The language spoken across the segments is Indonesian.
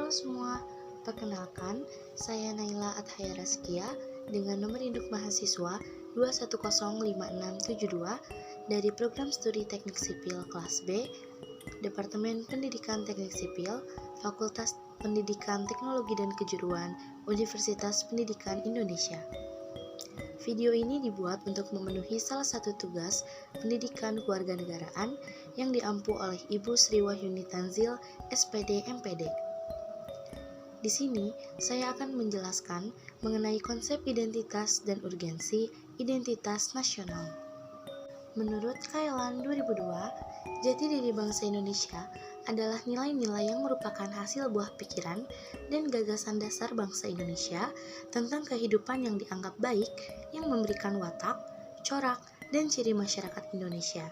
Halo semua, perkenalkan saya Naila Athaya Raskia dengan nomor induk mahasiswa 2105672 dari Program Studi Teknik Sipil Kelas B, Departemen Pendidikan Teknik Sipil, Fakultas Pendidikan Teknologi dan Kejuruan, Universitas Pendidikan Indonesia. Video ini dibuat untuk memenuhi salah satu tugas pendidikan kewarganegaraan yang diampu oleh Ibu Sri Wahyuni Tanzil, SPD MPD. Di sini, saya akan menjelaskan mengenai konsep identitas dan urgensi identitas nasional. Menurut Kailan 2002, jati diri bangsa Indonesia adalah nilai-nilai yang merupakan hasil buah pikiran dan gagasan dasar bangsa Indonesia tentang kehidupan yang dianggap baik yang memberikan watak, corak, dan ciri masyarakat Indonesia.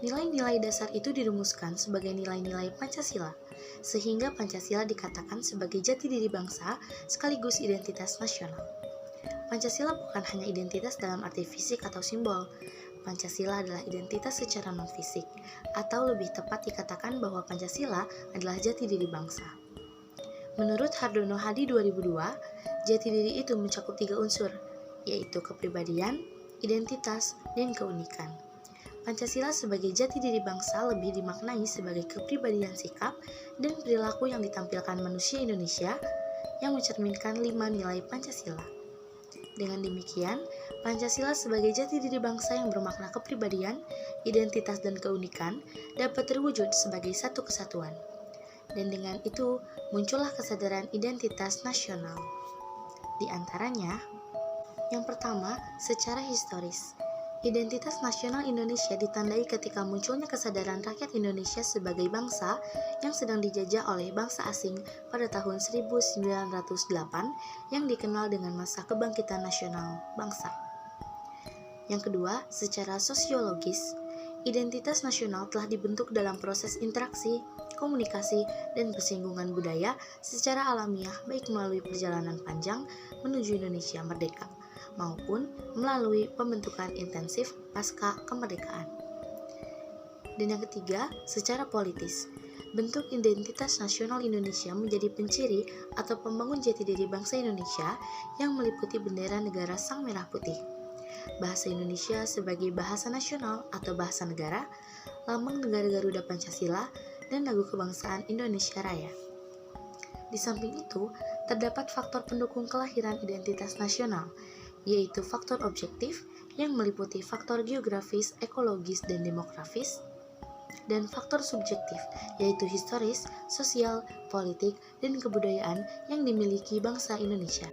Nilai-nilai dasar itu dirumuskan sebagai nilai-nilai Pancasila, sehingga Pancasila dikatakan sebagai jati diri bangsa sekaligus identitas nasional. Pancasila bukan hanya identitas dalam arti fisik atau simbol. Pancasila adalah identitas secara non-fisik, atau lebih tepat dikatakan bahwa Pancasila adalah jati diri bangsa. Menurut Hardono Hadi 2002, jati diri itu mencakup 3 unsur, yaitu kepribadian, identitas, dan keunikan. Pancasila sebagai jati diri bangsa lebih dimaknai sebagai kepribadian sikap dan perilaku yang ditampilkan manusia Indonesia yang mencerminkan 5 nilai Pancasila. Dengan demikian, Pancasila sebagai jati diri bangsa yang bermakna kepribadian, identitas, dan keunikan dapat terwujud sebagai satu kesatuan. Dan dengan itu, muncullah kesadaran identitas nasional. Di antaranya, yang pertama, secara historis. Identitas nasional Indonesia ditandai ketika munculnya kesadaran rakyat Indonesia sebagai bangsa yang sedang dijajah oleh bangsa asing pada tahun 1908 yang dikenal dengan masa kebangkitan nasional bangsa. Yang kedua, secara sosiologis, identitas nasional telah dibentuk dalam proses interaksi, komunikasi, dan persinggungan budaya secara alamiah baik melalui perjalanan panjang menuju Indonesia merdeka maupun melalui pembentukan intensif pasca kemerdekaan. Dan yang ketiga, secara politis, bentuk identitas nasional Indonesia menjadi penciri atau pembangun jati diri bangsa Indonesia yang meliputi bendera negara Sang Merah Putih, bahasa Indonesia sebagai bahasa nasional atau bahasa negara, lambang negara Garuda Pancasila, dan lagu kebangsaan Indonesia Raya. Di samping itu, terdapat faktor pendukung kelahiran identitas nasional, yaitu faktor objektif yang meliputi faktor geografis, ekologis, dan demografis, dan faktor subjektif, yaitu historis, sosial, politik, dan kebudayaan yang dimiliki bangsa Indonesia.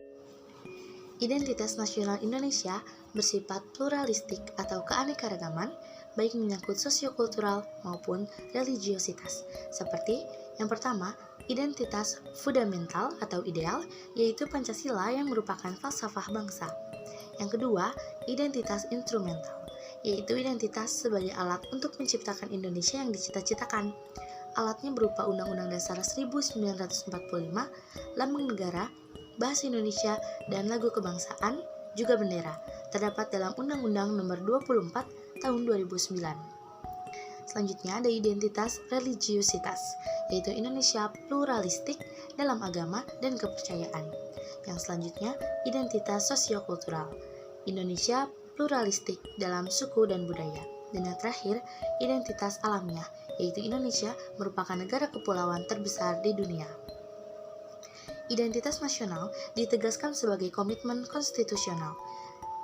Identitas nasional Indonesia bersifat pluralistik atau keanekaragaman, baik menyangkut sosiokultural maupun religiositas, seperti yang pertama, identitas fundamental atau ideal, yaitu Pancasila yang merupakan falsafah bangsa. Yang kedua, identitas instrumental, yaitu identitas sebagai alat untuk menciptakan Indonesia yang dicita-citakan. Alatnya berupa Undang-Undang Dasar 1945, lambang negara, bahasa Indonesia, dan lagu kebangsaan, juga bendera, terdapat dalam Undang-Undang Nomor 24 Tahun 2009. Selanjutnya ada identitas religiositas, yaitu Indonesia pluralistik dalam agama dan kepercayaan. Yang selanjutnya, identitas sosiokultural, Indonesia pluralistik dalam suku dan budaya. Dan yang terakhir, identitas alamiah, yaitu Indonesia merupakan negara kepulauan terbesar di dunia. Identitas nasional ditegaskan sebagai komitmen konstitusional.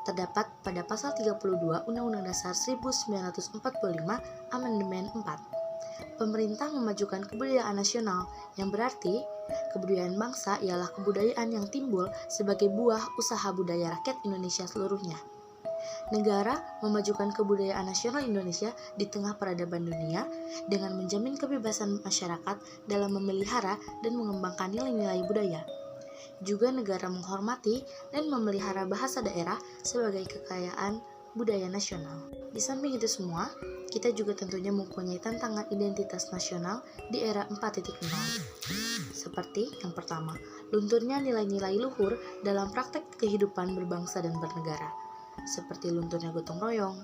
Terdapat pada pasal 32 Undang-Undang Dasar 1945 Amandemen 4. Pemerintah memajukan kebudayaan nasional, yang berarti kebudayaan bangsa ialah kebudayaan yang timbul sebagai buah usaha budaya rakyat Indonesia seluruhnya. Negara memajukan kebudayaan nasional Indonesia di tengah peradaban dunia dengan menjamin kebebasan masyarakat dalam memelihara dan mengembangkan nilai-nilai budaya. Juga negara menghormati dan memelihara bahasa daerah sebagai kekayaan budaya nasional. Di samping itu semua, kita juga tentunya mempunyai tantangan identitas nasional di era 4.0. Seperti yang pertama, lunturnya nilai-nilai luhur dalam praktek kehidupan berbangsa dan bernegara, seperti lunturnya gotong royong,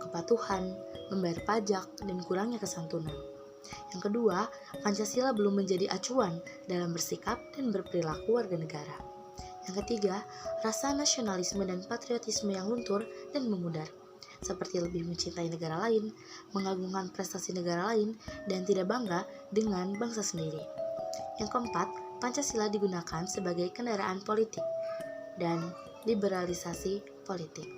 kepatuhan, membayar pajak, dan kurangnya kesantunan. Yang kedua, Pancasila belum menjadi acuan dalam bersikap dan berperilaku warga negara. Yang ketiga, rasa nasionalisme dan patriotisme yang luntur dan memudar, seperti lebih mencintai negara lain, mengagungkan prestasi negara lain, dan tidak bangga dengan bangsa sendiri. Yang keempat, Pancasila digunakan sebagai kendaraan politik dan liberalisasi politik.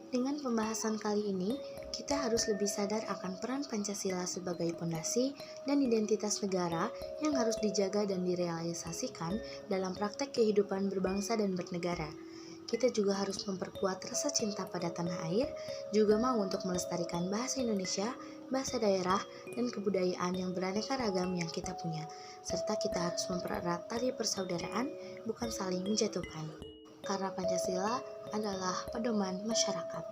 Dengan pembahasan kali ini, kita harus lebih sadar akan peran Pancasila sebagai pondasi dan identitas negara yang harus dijaga dan direalisasikan dalam praktek kehidupan berbangsa dan bernegara. Kita juga harus memperkuat rasa cinta pada tanah air, juga mau untuk melestarikan bahasa Indonesia, bahasa daerah, dan kebudayaan yang beraneka ragam yang kita punya. Serta kita harus mempererat tali persaudaraan, bukan saling menjatuhkan. Karena Pancasila adalah pedoman masyarakat.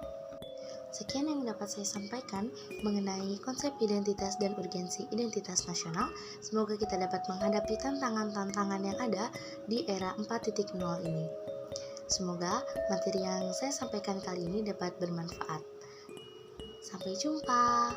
Sekian yang dapat saya sampaikan mengenai konsep identitas dan urgensi identitas nasional. Semoga kita dapat menghadapi tantangan-tantangan yang ada di era 4.0 ini. Semoga materi yang saya sampaikan kali ini dapat bermanfaat. Sampai jumpa.